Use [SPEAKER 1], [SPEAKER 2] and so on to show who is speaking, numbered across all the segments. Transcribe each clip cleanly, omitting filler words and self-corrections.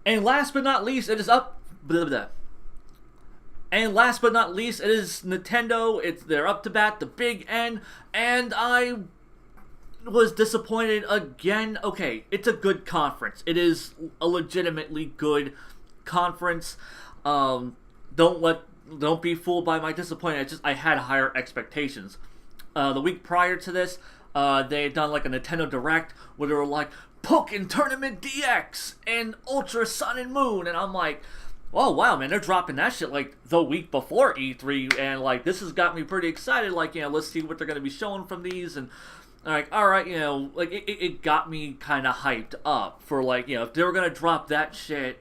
[SPEAKER 1] And last but not least, it is up. Blah, blah, blah. And last but not least, it is Nintendo. They're up to bat, the big N, and I was disappointed again. Okay, it's a good conference. It is a legitimately good conference. Don't be fooled by my disappointment. I had higher expectations. The week prior to this, they had done like a Nintendo Direct where they were like Pokken Tournament DX and Ultra Sun and Moon, and I'm like, oh wow, man, they're dropping that shit like the week before E3, and like this has got me pretty excited. Like, let's see what they're gonna be showing from these, and like, all right, like it got me kind of hyped up for like, if they were gonna drop that shit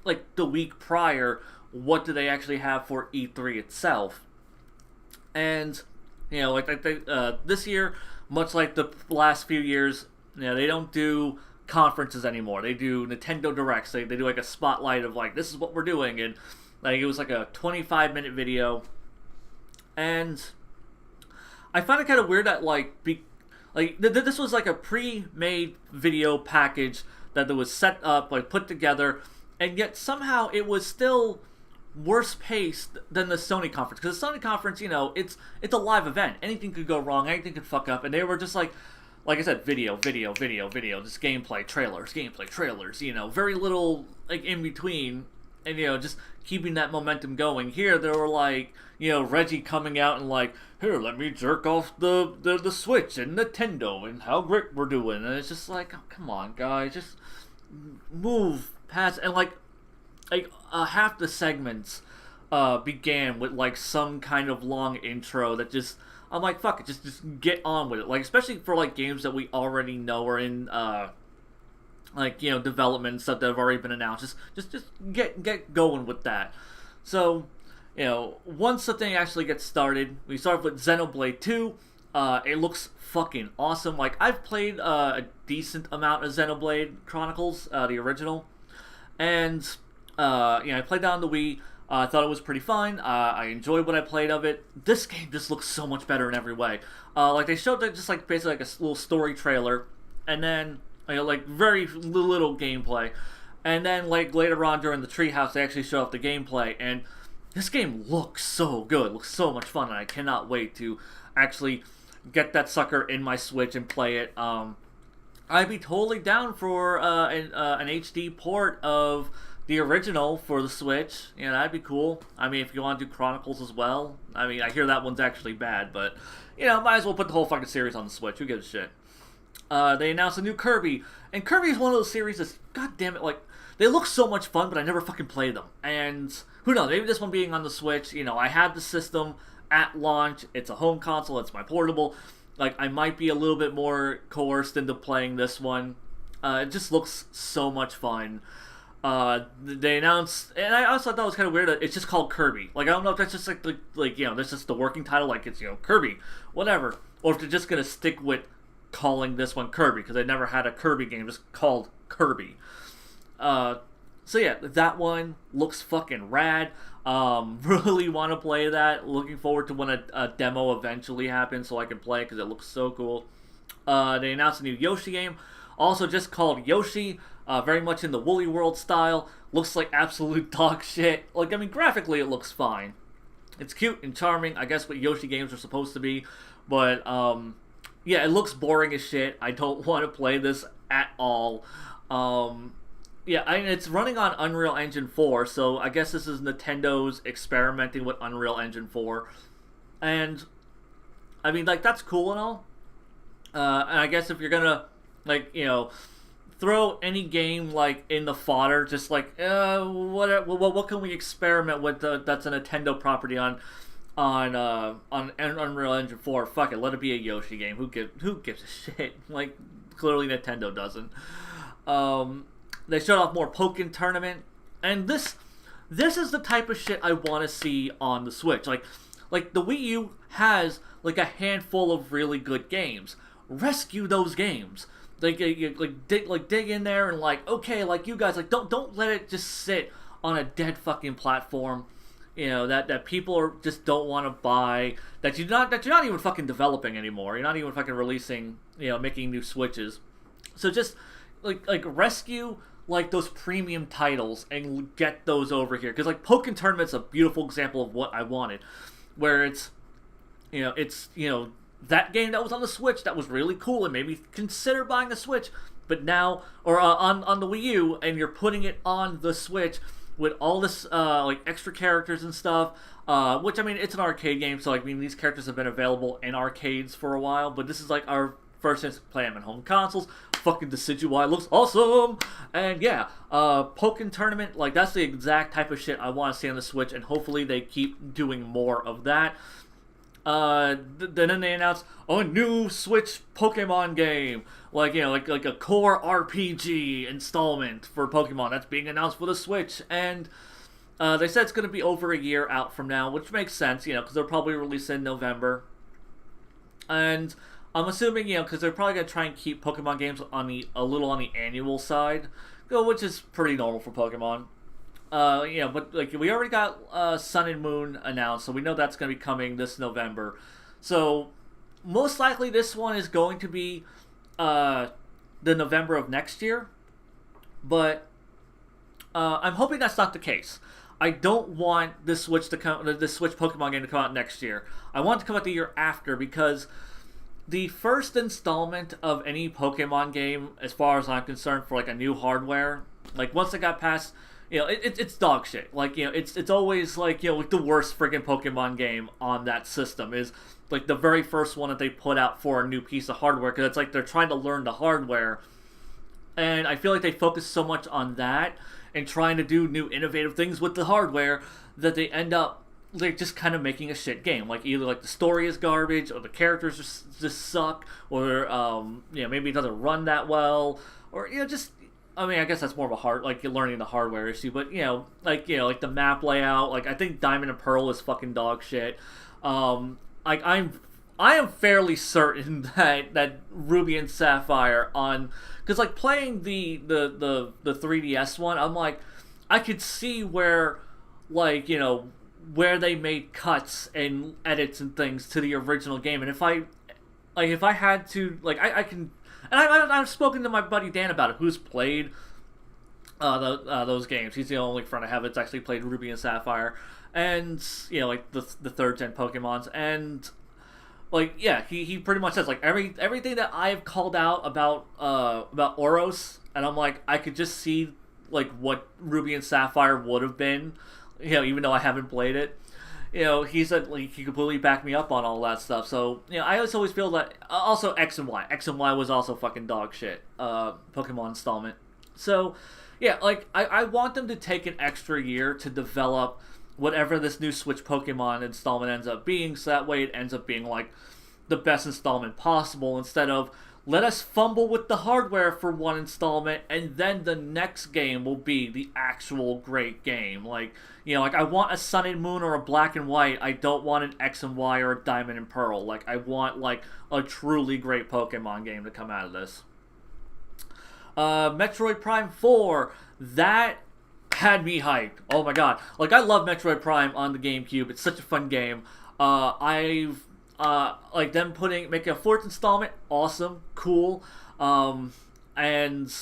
[SPEAKER 1] like the week prior, what do they actually have for E3 itself? And like this year, much like the last few years, they don't do conferences anymore. They do Nintendo Directs. They do like a spotlight of like, this is what we're doing, and like it was like a 25-minute video, and I find it kind of weird that this was like a pre-made video package that was set up, like put together, and yet somehow it was still worse paced than the Sony conference. Because the Sony conference, it's a live event. Anything could go wrong. Anything could fuck up. And they were just like I said, video, just gameplay, trailers, very little like in between. And, just keeping that momentum going. Here, they were like, Reggie coming out and like, here, let me jerk off the Switch and Nintendo and how great we're doing. And it's just like, oh, come on, guys, just move past. And like half the segments began with like some kind of long intro that just, I'm like, fuck it, just get on with it. Like, especially for like games that we already know are in development and stuff that have already been announced. Just get going with that. So, once the thing actually gets started, we start with Xenoblade 2. It looks fucking awesome. Like, I've played a decent amount of Xenoblade Chronicles, the original, and I played that on the Wii. I thought it was pretty fun. I enjoyed what I played of it. This game just looks so much better in every way. Like, they showed just like basically like a little story trailer, and then like very little gameplay, and then like later on during the Treehouse they actually showed off the gameplay, and this game looks so good, looks so much fun, and I cannot wait to actually get that sucker in my Switch and play it. I'd be totally down for an HD port of the original for the Switch. That'd be cool. I mean, if you want to do Chronicles as well. I mean, I hear that one's actually bad, but, might as well put the whole fucking series on the Switch. Who gives a shit? They announced a new Kirby, and Kirby is one of those series that's, god damn it, like, they look so much fun, but I never fucking played them. And, who knows, maybe this one being on the Switch, I had the system at launch, it's a home console, it's my portable, like, I might be a little bit more coerced into playing this one. It just looks so much fun. They announced, and I also thought it was kind of weird that it's just called Kirby. Like, I don't know if that's just like that's just the working title, like it's, Kirby, whatever. Or if they're just going to stick with calling this one Kirby, because they never had a Kirby game just called Kirby. So yeah, that one looks fucking rad. Really want to play that. Looking forward to when a demo eventually happens so I can play it, because it looks so cool. They announced a new Yoshi game, also just called Yoshi. Very much in the Woolly World style. Looks like absolute dog shit. Like, I mean, graphically it looks fine. It's cute and charming, I guess what Yoshi games are supposed to be. But, yeah, it looks boring as shit. I don't want to play this at all. Yeah, it's running on Unreal Engine 4, so I guess this is Nintendo's experimenting with Unreal Engine 4. And, I mean, like, that's cool and all. And I guess if you're gonna, like, throw any game like in the fodder, just like what can we experiment with that's a Nintendo property on Unreal Engine 4? Fuck it, let it be a Yoshi game. Who gives a shit? Like, clearly Nintendo doesn't. They showed off more Pokken Tournament, and this is the type of shit I want to see on the Switch. Like the Wii U has like a handful of really good games. Rescue those games. Dig in there and like, okay, like, you guys, like, don't let it just sit on a dead fucking platform, that people just don't want to buy, that you're not even fucking developing anymore. You're not even fucking releasing, making new Switches. So just like rescue like those premium titles and get those over here, because like Pokken Tournament's a beautiful example of what I wanted, where it's that game that was on the Switch that was really cool and made me consider buying a Switch, but now, or on the Wii U, and you're putting it on the Switch with all this like extra characters and stuff, which I mean, it's an arcade game, so like, I mean, these characters have been available in arcades for a while, but this is like our first chance to play them in home consoles. Fucking Decidueye looks awesome, and yeah, Pokken Tournament, like that's the exact type of shit I want to see on the Switch, and hopefully they keep doing more of that. Then they announced a new Switch Pokemon game, like like a core RPG installment for Pokemon that's being announced for the Switch, and they said it's going to be over a year out from now, which makes sense, because they'll probably release it in November, and I'm assuming because they're probably going to try and keep Pokemon games a little on the annual side, which is pretty normal for Pokemon. But like we already got Sun and Moon announced, so we know that's going to be coming this November. So most likely this one is going to be the November of next year, but I'm hoping that's not the case. I don't want the Switch Pokemon game to come out next year. I want it to come out the year after, because the first installment of any Pokemon game, as far as I'm concerned, for like a new hardware, like once it got past, it's dog shit. Like, it's always like, like the worst friggin' Pokemon game on that system is like the very first one that they put out for a new piece of hardware, because it's like they're trying to learn the hardware, and I feel like they focus so much on that and trying to do new innovative things with the hardware that they end up like just kind of making a shit game. Like either like the story is garbage, or the characters just suck, or maybe it doesn't run that well, or just, I mean, I guess that's more of a like you're learning the hardware issue, but like the map layout, like I think Diamond and Pearl is fucking dog shit. Like I am fairly certain that Ruby and Sapphire because like playing the 3DS one, I'm like, I could see where like where they made cuts and edits and things to the original game, and if I had to, like, I can, and I've spoken to my buddy Dan about it, who's played those games. He's the only friend I have that's actually played Ruby and Sapphire, and like the third gen Pokemons, and like yeah, he pretty much says like everything that I've called out about Oros, and I'm like, I could just see like what Ruby and Sapphire would have been, even though I haven't played it. He said like he completely backed me up on all that stuff. So I always feel that also X and Y was also fucking dog shit Pokemon installment. So yeah, like I want them to take an extra year to develop whatever this new Switch Pokemon installment ends up being, so that way it ends up being like the best installment possible, instead of let us fumble with the hardware for one installment and then the next game will be the actual great game. Like, like I want a Sun and Moon or a Black and White. I don't want an X and Y or a Diamond and Pearl. Like, I want like a truly great Pokemon game to come out of this. Metroid Prime 4, that had me hyped. Oh my god. Like, I love Metroid Prime on the GameCube. It's such a fun game. I've like them making a fourth installment, awesome, cool, and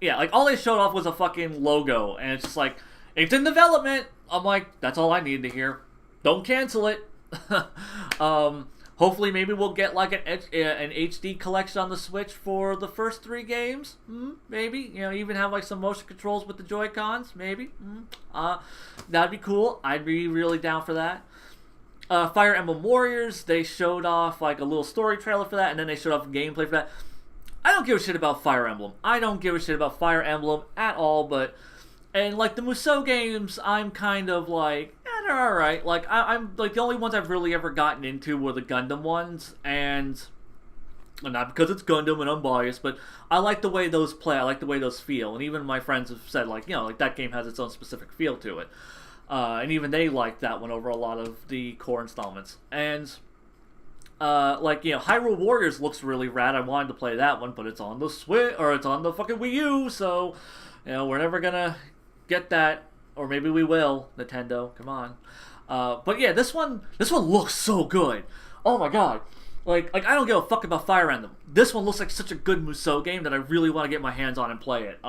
[SPEAKER 1] yeah, like all they showed off was a fucking logo, and it's just like, it's in development. I'm like, that's all I need to hear. Don't cancel it. Hopefully, maybe we'll get like an HD collection on the Switch for the first 3 games. Maybe even have like some motion controls with the Joy-Cons. Maybe. That'd be cool. I'd be really down for that. Fire Emblem Warriors, they showed off like a little story trailer for that, and then they showed off gameplay for that. I don't give a shit about Fire Emblem. I don't give a shit about Fire Emblem at all, and like the Musou games, I'm kind of like, they're alright. Like, I'm like, the only ones I've really ever gotten into were the Gundam ones, and not because it's Gundam and I'm biased, but I like the way those play, I like the way those feel, and even my friends have said like, like that game has its own specific feel to it. And even they liked that one over a lot of the core installments. And, like, Hyrule Warriors looks really rad. I wanted to play that one, but it's on the Switch, or it's on the fucking Wii U, so, we're never gonna get that. Or maybe we will, Nintendo, come on. But yeah, this one looks so good. Oh my god. Like, I don't give a fuck about Fire Emblem. This one looks like such a good Musou game that I really want to get my hands on and play it.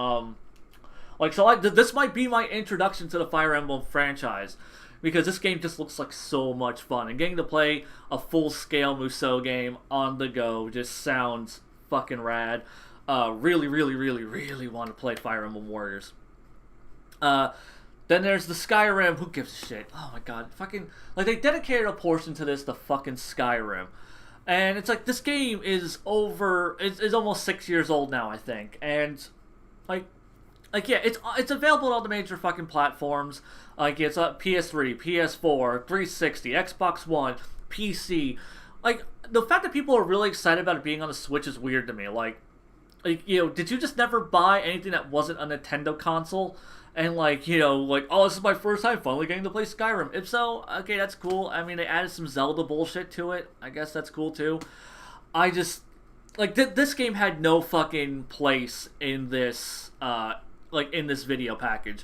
[SPEAKER 1] Like, so this might be my introduction to the Fire Emblem franchise, because this game just looks like so much fun, and getting to play a full-scale Musou game on the go just sounds fucking rad. Really, really, really, really want to play Fire Emblem Warriors. Then there's the Skyrim. Who gives a shit? Oh my god, fucking like they dedicated a portion to this, the fucking Skyrim, and it's like this game is it's almost 6 years old now, I think, and like yeah, it's available on all the major fucking platforms. Like it's PS3, PS4, 360, Xbox One, PC. Like the fact that people are really excited about it being on the Switch is weird to me. Like you know, did you just never buy anything that wasn't a Nintendo console? And like, you know, like, oh, this is my first time finally getting to play Skyrim. If so, okay, that's cool. I mean, they added some Zelda bullshit to it. I guess that's cool too. I just like this game had no fucking place in this in this video package.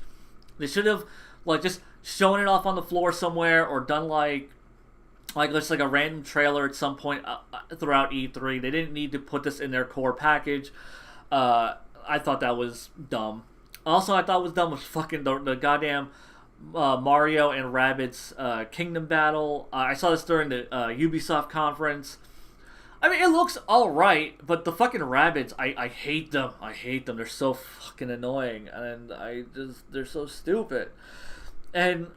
[SPEAKER 1] They should have like just shown it off on the floor somewhere, or done like just like a random trailer at some point throughout E3. They didn't need to put this in their core package. I thought that was dumb. Also, I thought it was dumb was fucking the goddamn Mario and Rabbids Kingdom Battle. I saw this during the Ubisoft conference. I mean, it looks alright, but the fucking Rabbids, I hate them. I hate them. They're so fucking annoying, and they're so stupid. And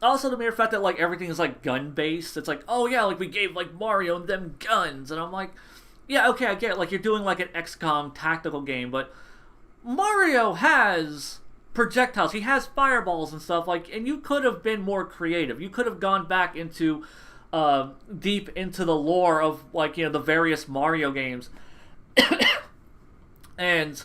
[SPEAKER 1] also the mere fact that like everything is like gun based. It's like, oh yeah, like we gave like Mario and them guns, and I'm like, yeah, okay, I get it. Like you're doing like an XCOM tactical game, but Mario has projectiles. He has fireballs and stuff. Like, and you could have been more creative. You could have gone back into deep into the lore of like, you know, the various Mario games, and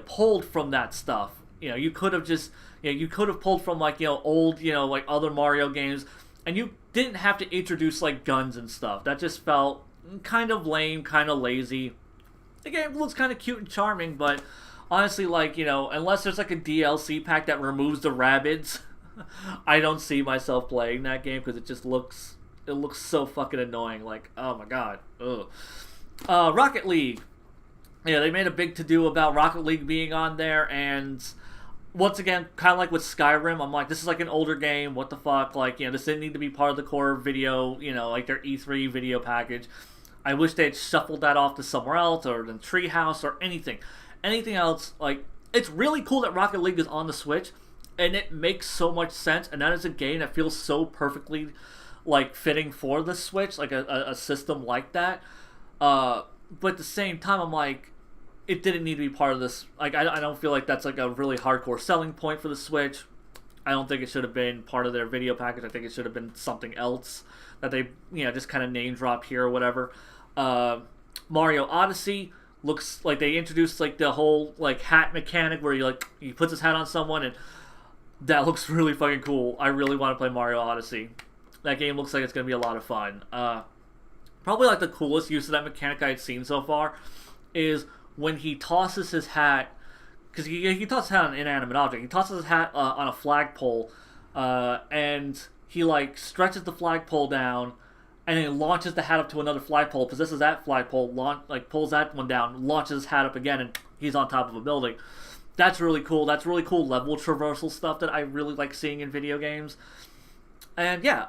[SPEAKER 1] pulled from that stuff. You know, you could have just you could have pulled from like, you know, old, you know, like other Mario games, and you didn't have to introduce like guns and stuff. That just felt kind of lame, kind of lazy. The game looks kind of cute and charming, but honestly, like, you know, unless there's like a DLC pack that removes the Rabbids, I don't see myself playing that game because it looks so fucking annoying. Like, oh my god. Ugh. Rocket League. Yeah, they made a big to-do about Rocket League being on there, and once again, kind of like with Skyrim, I'm like, this is like an older game, what the fuck? Like, you know, this didn't need to be part of the core video, you know, like their E3 video package. I wish they had shuffled that off to somewhere else, or in Treehouse, or anything. Anything else. Like, it's really cool that Rocket League is on the Switch, and it makes so much sense, and that is a game that feels so perfectly, like, fitting for the Switch, like a system like that. But at the same time, I'm like, it didn't need to be part of this. Like, I don't feel like that's, like, a really hardcore selling point for the Switch. I don't think it should have been part of their video package. I think it should have been something else that they, you know, just kind of name drop here or whatever. Mario Odyssey looks like they introduced like the whole like hat mechanic where he puts his hat on someone, and that looks really fucking cool. I really want to play Mario Odyssey. That game looks like it's gonna be a lot of fun. Probably like the coolest use of that mechanic I'd seen so far is when he tosses his hat, because he tosses his hat on an inanimate object. He tosses his hat on a flagpole, and he like stretches the flagpole down, and then launches the hat up to another flagpole, possesses that flagpole, pulls that one down, launches his hat up again, and he's on top of a building. That's really cool. That's really cool level traversal stuff that I really like seeing in video games. And yeah,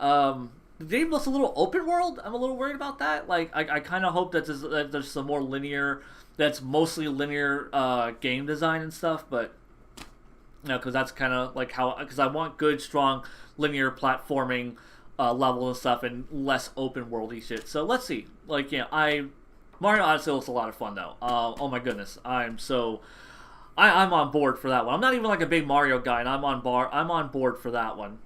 [SPEAKER 1] the game looks a little open world. I'm a little worried about that. Like, I kind of hope that there's some more linear, that's mostly linear game design and stuff, but you know, because that's kind of like because I want good, strong, linear platforming level and stuff, and less open worldy shit. So let's see. Like, yeah, Mario Odyssey looks a lot of fun though. Oh my goodness, I'm on board for that one. I'm not even like a big Mario guy, and I'm on board for that one.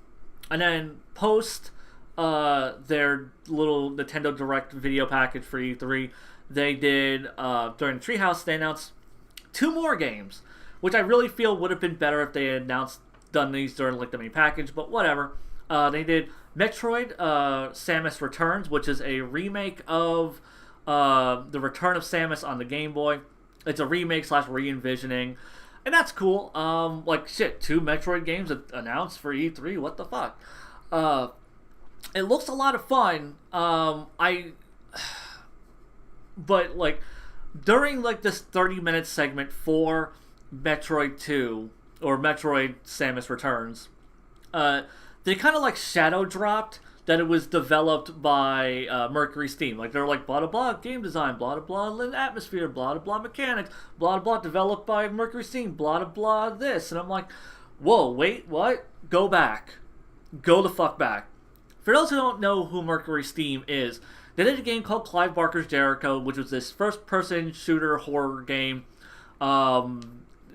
[SPEAKER 1] And then post their little Nintendo Direct video package for E3, they did during Treehouse, they announced 2 more games, which I really feel would have been better if they had done these during like the main package, but whatever. They did Metroid Samus Returns, which is a remake of the Return of Samus on the Game Boy. It's a remake / re-envisioning, and that's cool. Like shit, 2 Metroid games announced for E3. What the fuck? It looks a lot of fun. But like during like this 30-minute segment for Metroid 2 or Metroid Samus Returns, they kind of like shadow dropped that it was developed by Mercury Steam. Like they're like blah blah blah game design, blah blah blah atmosphere, blah blah blah mechanics, blah blah developed by Mercury Steam, blah blah blah this, and I'm like, whoa, wait, what? Go back, go the fuck back. For those who don't know who Mercury Steam is, they did a game called Clive Barker's Jericho, which was this first-person shooter horror game.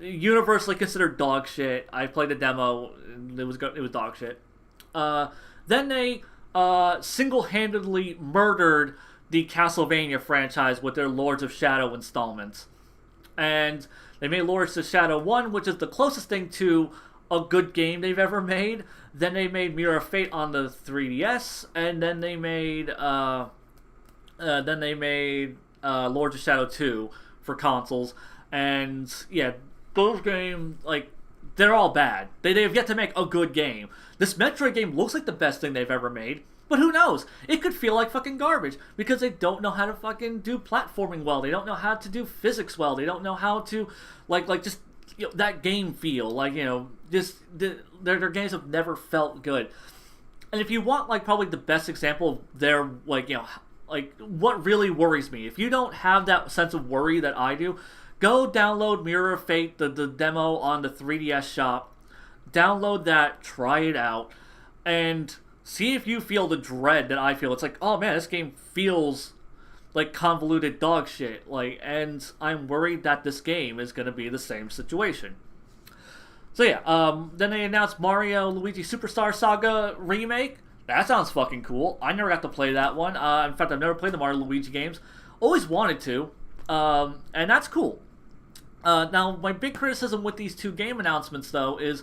[SPEAKER 1] Universally considered dog shit. I played the demo. It was dog shit. Then they single-handedly murdered the Castlevania franchise with their Lords of Shadow installments. And they made Lords of Shadow 1, which is the closest thing to a good game they've ever made. Then they made Mirror of Fate on the 3DS, and then they made Lords of Shadow 2 for consoles. And yeah, those games, like, they're all bad. They have yet to make a good game. This Metroid game looks like the best thing they've ever made, but who knows? It could feel like fucking garbage because they don't know how to fucking do platforming well. They don't know how to do physics well. They don't know how to like just, you know, that game feel. Like, you know, just their games have never felt good. And if you want like probably the best example of their, like, you know, like what really worries me, if you don't have that sense of worry that I do, go download Mirror of Fate, the demo on the 3DS shop. Download that, try it out, and see if you feel the dread that I feel. It's like, oh man, this game feels like convoluted dog shit. Like, and I'm worried that this game is going to be the same situation. So yeah, then they announced Mario Luigi Superstar Saga Remake. That sounds fucking cool. I never got to play that one. In fact, I've never played the Mario Luigi games. Always wanted to, and that's cool. Now, my big criticism with these two game announcements, though, is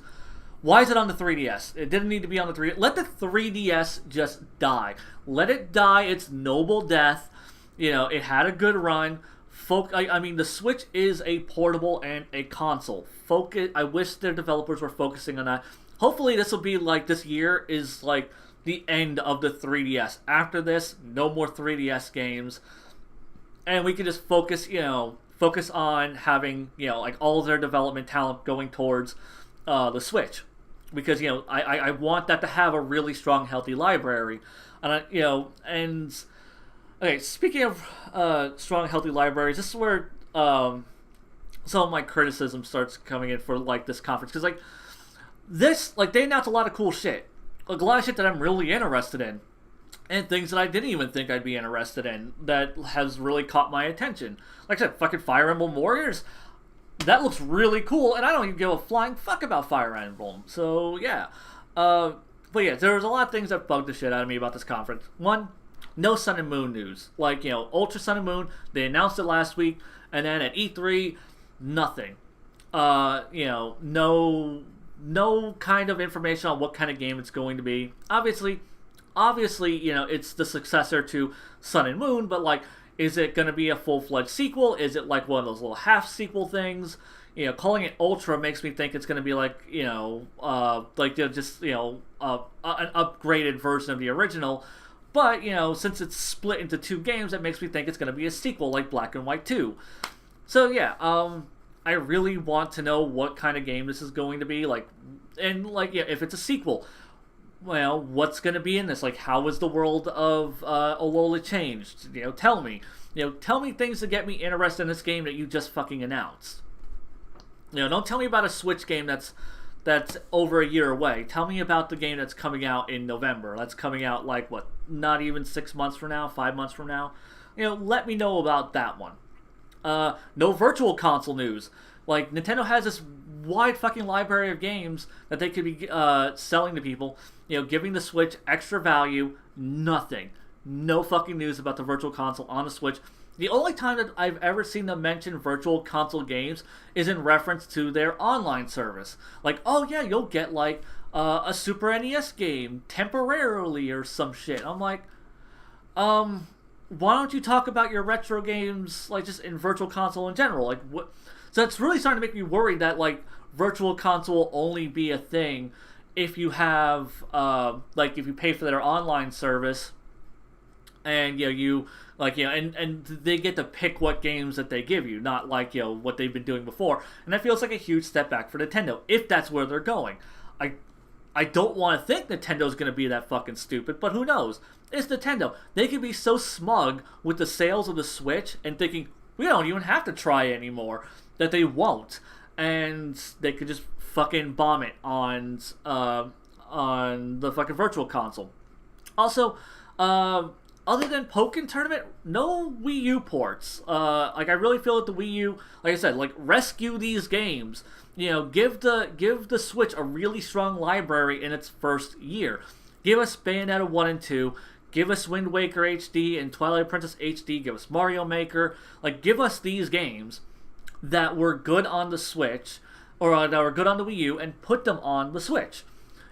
[SPEAKER 1] why is it on the 3DS? It didn't need to be on the 3DS. Let the 3DS just die. Let it die its noble death. You know, it had a good run. I mean, the Switch is a portable and a console. I wish their developers were focusing on that. Hopefully, this will be like, this year is like the end of the 3DS. After this, no more 3DS games. And we can just focus on having, you know, like all of their development talent going towards the Switch, because, you know, I want that to have a really strong, healthy library, and okay. Speaking of strong, healthy libraries, this is where some of my criticism starts coming in for like this conference, because like they announced a lot of cool shit, like a lot of shit that I'm really interested in. And things that I didn't even think I'd be interested in that has really caught my attention. Like I said, fucking Fire Emblem Warriors. That looks really cool, and I don't even give a flying fuck about Fire Emblem. So, yeah. But yeah, there was a lot of things that bugged the shit out of me about this conference. One, no Sun and Moon news. Like, you know, Ultra Sun and Moon, they announced it last week, and then at E3, nothing. You know, no kind of information on what kind of game it's going to be. Obviously, you know, it's the successor to Sun and Moon, but, like, is it going to be a full-fledged sequel? Is it, like, one of those little half-sequel things? You know, calling it Ultra makes me think it's going to be, like, you know, just, you know, an upgraded version of the original. But, you know, since it's split into two games, that makes me think it's going to be a sequel, like Black and White 2. So, yeah, I really want to know what kind of game this is going to be, like, and, like, yeah, if it's a sequel, well, what's going to be in this? Like, how is the world of Alola changed? You know, tell me. You know, tell me things to get me interested in this game that you just fucking announced. You know, don't tell me about a Switch game that's over a year away. Tell me about the game that's coming out in November. That's coming out, like, what, not even 6 months from now? 5 months from now? You know, let me know about that one. No Virtual Console news. Like, Nintendo has this wide fucking library of games that they could be selling to people, you know, giving the Switch extra value. Nothing. No fucking news about the Virtual Console on the Switch. The only time that I've ever seen them mention Virtual Console games is in reference to their online service. Like, oh yeah, you'll get like a Super NES game temporarily or some shit. I'm like, why don't you talk about your retro games, like, just in Virtual Console in general? Like, what? So it's really starting to make me worried that, like, Virtual Console will only be a thing if you have, like, if you pay for their online service, and, you know, you Like, and they get to pick what games that they give you, not like, what they've been doing before. And that feels like a huge step back for Nintendo, if that's where they're going. I don't want to think Nintendo's going to be that fucking stupid, but who knows? It's Nintendo. They could be so smug with the sales of the Switch and thinking, we don't even have to try anymore, that they won't. And they could just fucking bomb it on the fucking Virtual Console. Also, other than Pokken Tournament, no Wii U ports. I really feel that the Wii U, like I said, rescue these games. Give the Switch a really strong library in its first year. Give us Bayonetta 1 and 2. Give us Wind Waker HD and Twilight Princess HD. Give us Mario Maker. Give us these games that were good on the Switch, or that were good on the Wii U, and put them on the Switch.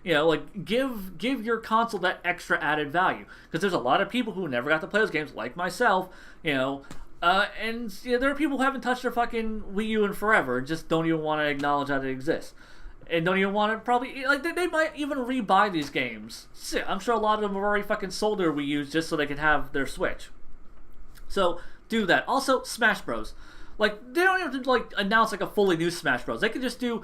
[SPEAKER 1] Give your console that extra added value. Because there's a lot of people who never got to play those games, like myself, and there are people who haven't touched their fucking Wii U in forever and just don't even want to acknowledge that it exists. And don't even want to probably, they might even rebuy these games. I'm sure a lot of them have already fucking sold their Wii U's just so they can have their Switch. So, do that. Also, Smash Bros. They don't even have to, announce, a fully new Smash Bros. They could just do,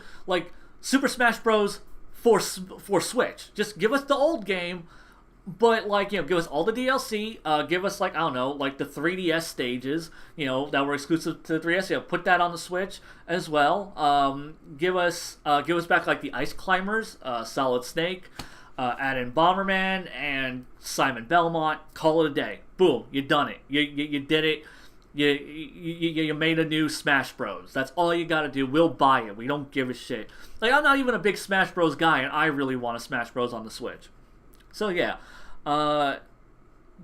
[SPEAKER 1] Super Smash Bros. For Switch. Just give us the old game, but, give us all the DLC, give us, I don't know, the 3DS stages, that were exclusive to the 3DS, put that on the Switch as well. Give us back, the Ice Climbers, Solid Snake, add in Bomberman, and Simon Belmont, call it a day. Boom, you done it. You did it. You made a new Smash Bros. That's all you gotta do. We'll buy it. We don't give a shit. I'm not even a big Smash Bros guy, and I really want a Smash Bros on the Switch. So yeah,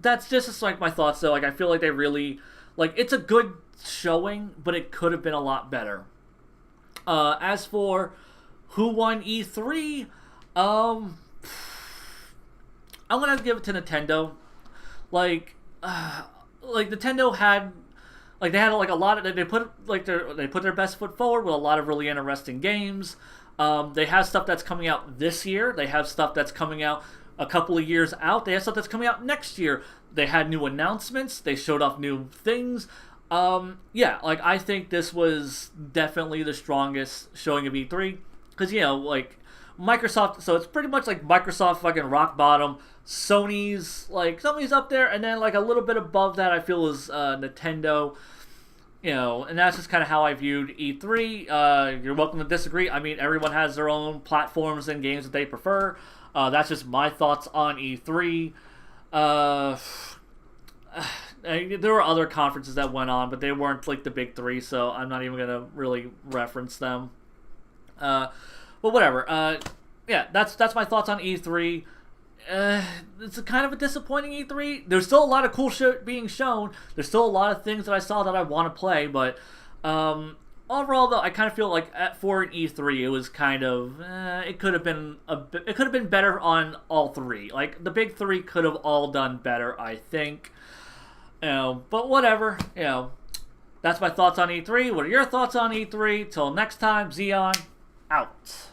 [SPEAKER 1] that's just my thoughts though. I feel like they really, it's a good showing, but it could have been a lot better. As for who won E3, I'm gonna give it to Nintendo. Nintendo had. They had a lot of, they put their best foot forward with a lot of really interesting games. They have stuff that's coming out this year. They have stuff that's coming out a couple of years out. They have stuff that's coming out next year. They had new announcements. They showed off new things. I think this was definitely the strongest showing of E3 because Microsoft. So it's pretty much Microsoft fucking rock bottom. Sony's up there, and then a little bit above that I feel is Nintendo, and that's just kind of how I viewed E3. You're welcome to disagree. I mean, everyone has their own platforms and games that they prefer. That's just my thoughts on E3. There were other conferences that went on, but they weren't the big three, so I'm not even gonna really reference them. But whatever. That's my thoughts on E3. It's kind of a disappointing E3. There's still a lot of cool shit being shown. There's still a lot of things that I saw that I want to play, but overall, though, I kind of feel for an E3, it was kind of it could have been better on all three. The big three could have all done better, I think. But whatever. That's my thoughts on E3. What are your thoughts on E3? Till next time, Zeon out.